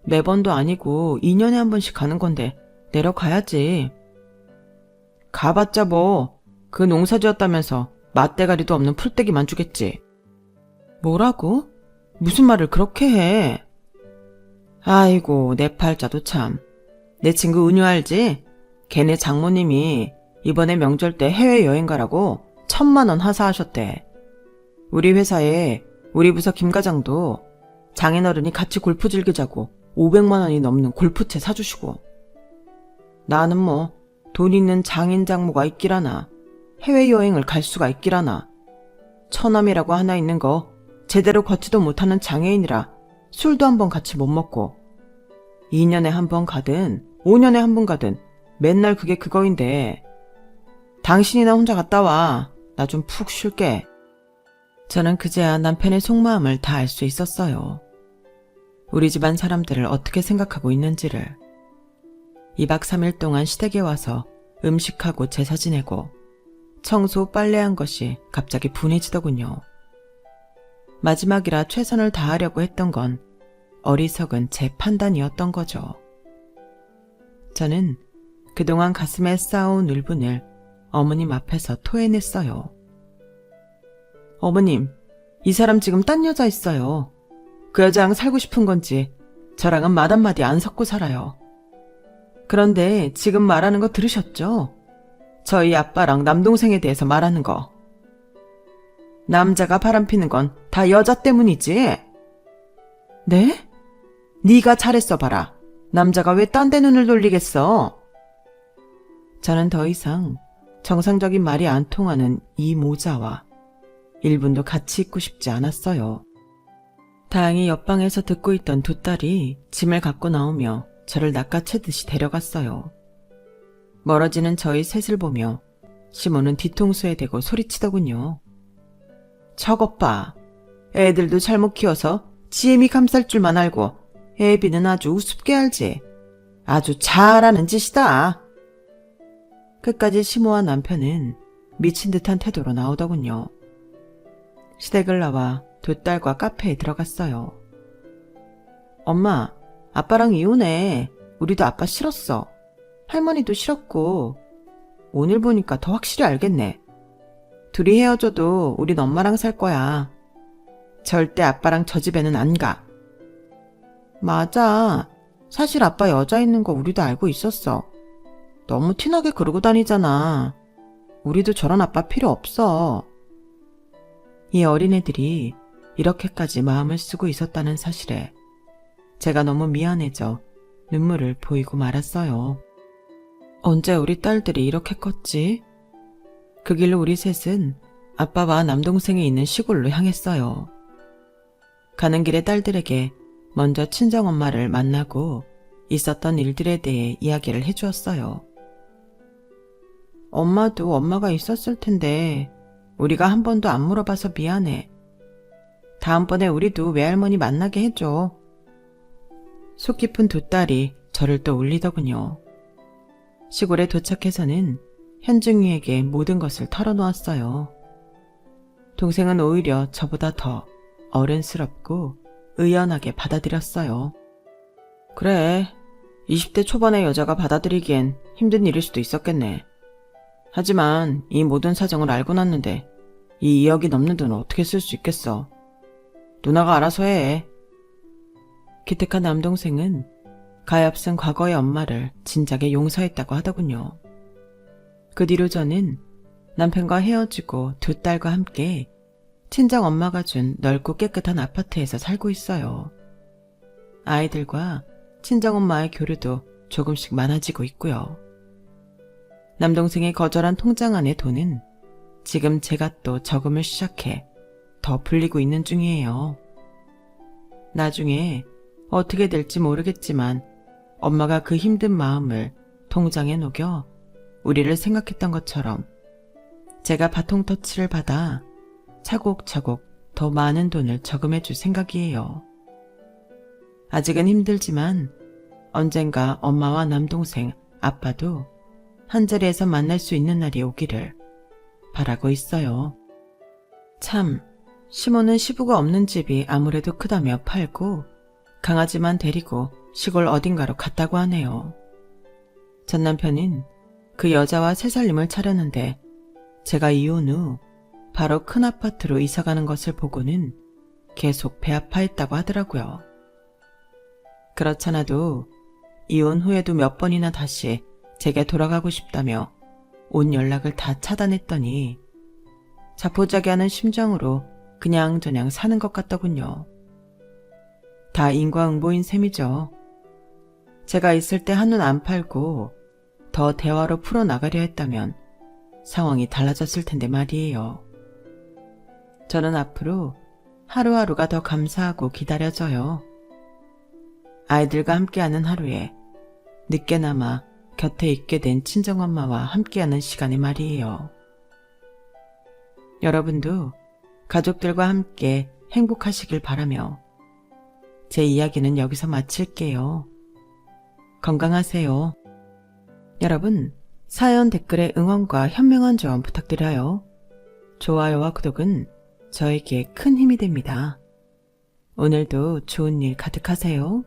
매번도 아니고 2년에 한 번씩 가는 건데 내려가야지. 가봤자 뭐 그 농사 지었다면서 맛대가리도 없는 풀떼기만 주겠지. 뭐라고? 무슨 말을 그렇게 해? 아이고 내 팔자도 참. 내 친구 은유 알지? 걔네 장모님이 이번에 명절 때 해외여행 가라고 1,000만 원 하사하셨대. 우리 회사에 우리 부서 김 과장도 장인어른이 같이 골프 즐기자고 500만 원이 넘는 골프채 사주시고. 나는 뭐 돈 있는 장인 장모가 있기라나 해외여행을 갈 수가 있기라나 처남이라고 하나 있는 거 제대로 걷지도 못하는 장애인이라 술도 한 번 같이 못 먹고 2년에 한 번 가든 5년에 한 번 가든 맨날 그게 그거인데 당신이나 혼자 갔다 와. 나 좀 푹 쉴게. 저는 그제야 남편의 속마음을 다 알 수 있었어요. 우리 집안 사람들을 어떻게 생각하고 있는지를. 2박 3일 동안 시댁에 와서 음식하고 제사 지내고 청소 빨래한 것이 갑자기 분해지더군요. 마지막이라 최선을 다하려고 했던 건 어리석은 제 판단이었던 거죠. 저는 그동안 가슴에 쌓아온 울분을 어머님 앞에서 토해냈어요. 어머님, 이 사람 지금 딴 여자 있어요. 그 여자랑 살고 싶은 건지 저랑은 말 한마디 안 섞고 살아요. 그런데 지금 말하는 거 들으셨죠? 저희 아빠랑 남동생에 대해서 말하는 거. 남자가 바람피는 건 다 여자 때문이지? 네? 네가 잘했어 봐라. 남자가 왜 딴 데 눈을 돌리겠어? 저는 더 이상 정상적인 말이 안 통하는 이 모자와 1분도 같이 있고 싶지 않았어요. 다행히 옆방에서 듣고 있던 두 딸이 짐을 갖고 나오며 저를 낚아채듯이 데려갔어요. 멀어지는 저희 셋을 보며 시모는 뒤통수에 대고 소리치더군요. 저것 봐. 애들도 잘못 키워서 지혜미 감쌀 줄만 알고 애비는 아주 우습게 알지. 아주 잘하는 짓이다. 끝까지 시모와 남편은 미친 듯한 태도로 나오더군요. 시댁을 나와 두 딸과 카페에 들어갔어요. 엄마, 아빠랑 이혼해. 우리도 아빠 싫었어. 할머니도 싫었고. 오늘 보니까 더 확실히 알겠네. 둘이 헤어져도 우린 엄마랑 살 거야. 절대 아빠랑 저 집에는 안 가. 맞아. 사실 아빠 여자 있는 거 우리도 알고 있었어. 너무 티나게 그러고 다니잖아. 우리도 저런 아빠 필요 없어. 이 어린애들이 이렇게까지 마음을 쓰고 있었다는 사실에 제가 너무 미안해져 눈물을 보이고 말았어요. 언제 우리 딸들이 이렇게 컸지? 그 길로 우리 셋은 아빠와 남동생이 있는 시골로 향했어요. 가는 길에 딸들에게 먼저 친정엄마를 만나고 있었던 일들에 대해 이야기를 해주었어요. 엄마도 엄마가 있었을 텐데 우리가 한 번도 안 물어봐서 미안해. 다음번에 우리도 외할머니 만나게 해줘. 속 깊은 두 딸이 저를 또 울리더군요. 시골에 도착해서는 현중이에게 모든 것을 털어놓았어요. 동생은 오히려 저보다 더 어른스럽고 의연하게 받아들였어요. 그래, 20대 초반의 여자가 받아들이기엔 힘든 일일 수도 있었겠네. 하지만 이 모든 사정을 알고 났는데 이 2억이 넘는 돈을 어떻게 쓸 수 있겠어. 누나가 알아서 해. 기특한 남동생은 가엾은 과거의 엄마를 진작에 용서했다고 하더군요. 그 뒤로 저는 남편과 헤어지고 두 딸과 함께 친정엄마가 준 넓고 깨끗한 아파트에서 살고 있어요. 아이들과 친정엄마의 교류도 조금씩 많아지고 있고요. 남동생의 거절한 통장 안의 돈은 지금 제가 또 저금을 시작해 더 불리고 있는 중이에요. 나중에 어떻게 될지 모르겠지만 엄마가 그 힘든 마음을 통장에 녹여 우리를 생각했던 것처럼 제가 바통터치를 받아 차곡차곡 더 많은 돈을 저금해 줄 생각이에요. 아직은 힘들지만 언젠가 엄마와 남동생, 아빠도 한자리에서 만날 수 있는 날이 오기를 바라고 있어요. 참, 시모는 시부가 없는 집이 아무래도 크다며 팔고 강아지만 데리고 시골 어딘가로 갔다고 하네요. 전 남편은 그 여자와 새 살림을 차렸는데 제가 이혼 후 바로 큰 아파트로 이사가는 것을 보고는 계속 배 아파했다고 하더라고요. 그렇잖아도 이혼 후에도 몇 번이나 다시 제게 돌아가고 싶다며 온 연락을 다 차단했더니 자포자기하는 심정으로 그냥저냥 사는 것 같더군요. 다 인과응보인 셈이죠. 제가 있을 때 한눈 안 팔고 더 대화로 풀어나가려 했다면 상황이 달라졌을 텐데 말이에요. 저는 앞으로 하루하루가 더 감사하고 기다려져요. 아이들과 함께하는 하루에 늦게나마 곁에 있게 된 친정엄마와 함께하는 시간이 말이에요. 여러분도 가족들과 함께 행복하시길 바라며 제 이야기는 여기서 마칠게요. 건강하세요. 여러분, 사연 댓글에 응원과 현명한 조언 부탁드려요. 좋아요와 구독은 저에게 큰 힘이 됩니다. 오늘도 좋은 일 가득하세요.